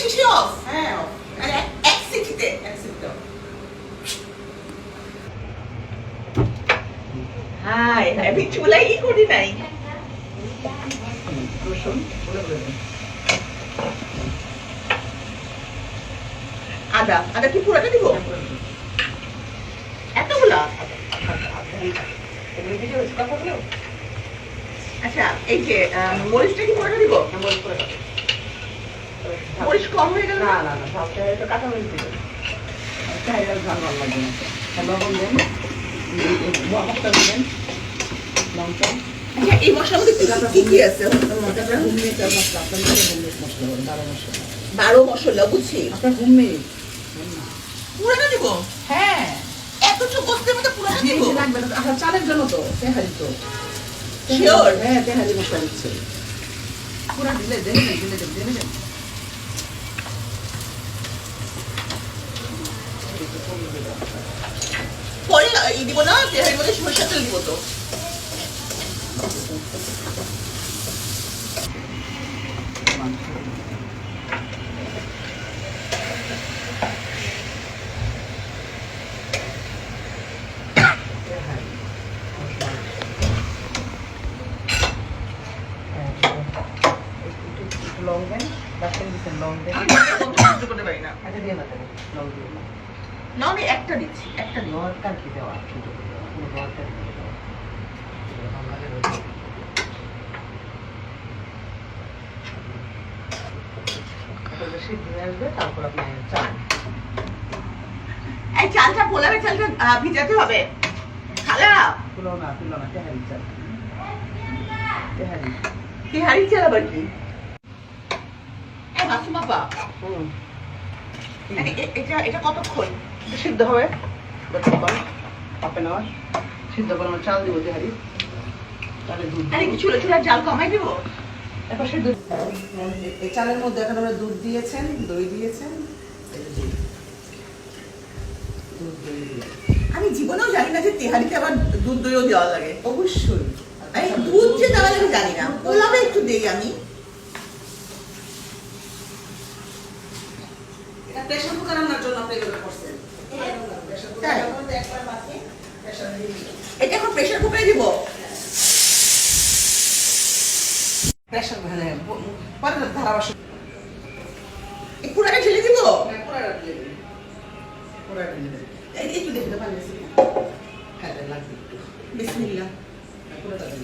শিশি অফ। হ্যাঁ মানে এক সিটিতে। হাই আমি চুলাই করি নাই। রসুন বলে বলে দেন। আদা কি পুরোটা দিব? এতগুলা? এগুলো ভিডিও হচ্ছে কথা বলো। আচ্ছা এই যে মরিচটা কি পুরোটা দিব? মরিচ করে দাও। মরিচ কম হয়ে গেল না না? না না ভাবতে একটু কাঁচা মরিচ দিবেন। চাইলে ঝাল ভালো লাগবে না। লবণ দেন, মশলা দিবেন, লঙ্কা। আচ্ছা এই মশলার মধ্যে কি কি আছে? হোমমেড মশলা, আপনার হোমমেড মশলা বলেন, 12 মশলা। 12 মশলা বুঝছি। আপনার হোমমেড। পুরোটা দিব? হ্যাঁ এতটুকু গোস্তের মধ্যে পুরোটা দিব? লাগবে না। আচ্ছা চালের জন্য তো তেহারি তো। Sure? হ্যাঁ তেহারি মশলা দিচ্ছে। পুরা দিলে দিলে দিলে পরে দিব না, তেহারির মধ্যে সরষের তেল দিব তো। লং দেন, বাসন দিচ্ছেন লং দেন। আমি সহ্য করতে পারি না। আচ্ছা দিয়ে না তাহলে লং দিয়ে না। না আমি একটা দিচ্ছি, একটা দিব। লঙ্কা কি দেওয়া শুধু পুরো লঙ্কা দিয়ে দেওয়া। আমাদের ওই এটা সিদ্ধ হয়ে আসবে, তারপর আপনি চাল। এই চালটা পোলারের চালটা ভিজাতে হবে। খালা তুলো না তেহারি চাল। তেহারি। তেহারির চাল আবার কি? এই মাসুমা আপা, মানে এটা কতক্ষণ? এটা সিদ্ধ হবে হাফ এন আওয়ার। সিদ্ধ করে আমরা চাল দিব তেহারি। তাহলে দুধ আরে কি চুলার জাল কমাই দিব? এরপর সে দুধ, এই চালের মধ্যে এখন আমরা দুধ দিয়েছেন, দই দিয়েছেন, দুধ দই দিয়ে আমি জীবনেও জানি না যে তেহারিতে আবার দুধ দইও দেওয়া লাগে। অবশ্যই। আমি দুধ যে দেওয়া লাগে জানি না। পোলাবে একটু দেই আমি। এটা প্রেসার কুকার রান্নার জন্য আপনি এগুলো করছেন। প্রেসার কুকার একবার বাকি প্রেসার দিয়ে দিবেন। এটা এখন প্রেসার কুকারে দিব? প্রেসার মানে পরে ধারাবাসন এই পুরাটা ঢেলে দিব? পুরাটা দিয়ে দিন। পুরাটা দিয়ে দিন। একটু দেখতে পারেন। হ্যাঁ লাগবে একটু। বিসমিল্লাহ। পুরাটা দিন।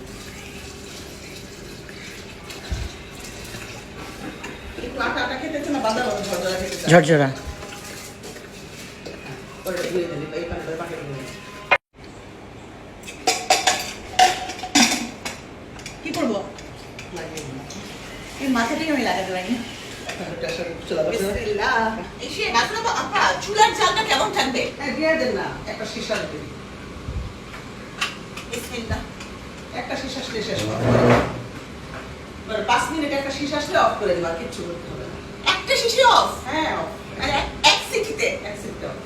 একটু আটা খেতে না বাদাম ঝরঝরা খেতে। ঝরঝরা। পুরাটা দিয়ে দিন। এই পানিটা বাকি দিন। কি করব? লাগিয়ে দিন। এই মাথাটাই আমি লাগাতে পারি। প্রেসার চলা বসে। বিসমিল্লাহ। এসে মাসুমা আপা চুলার জালটা কেমন থাকবে? হ্যাঁ দিয়ে দেন না, একটা শিশা দিন। বিসমিল্লাহ। একটা শিশা আসলে শেষ হবে। 5 মিনিট একটা শিশা আসলে অফ করে দিবা, কিচ্ছু করতে হবে না। একটা শিশি অফ? হ্যাঁ অফ। মানে এক সিটিতে? এক সেকেন্ড অফ।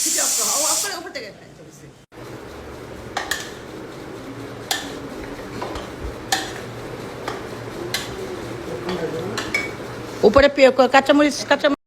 শিশি অফ করো। ও অফ করে উপর থেকে। উপরে কাঁচামরিচ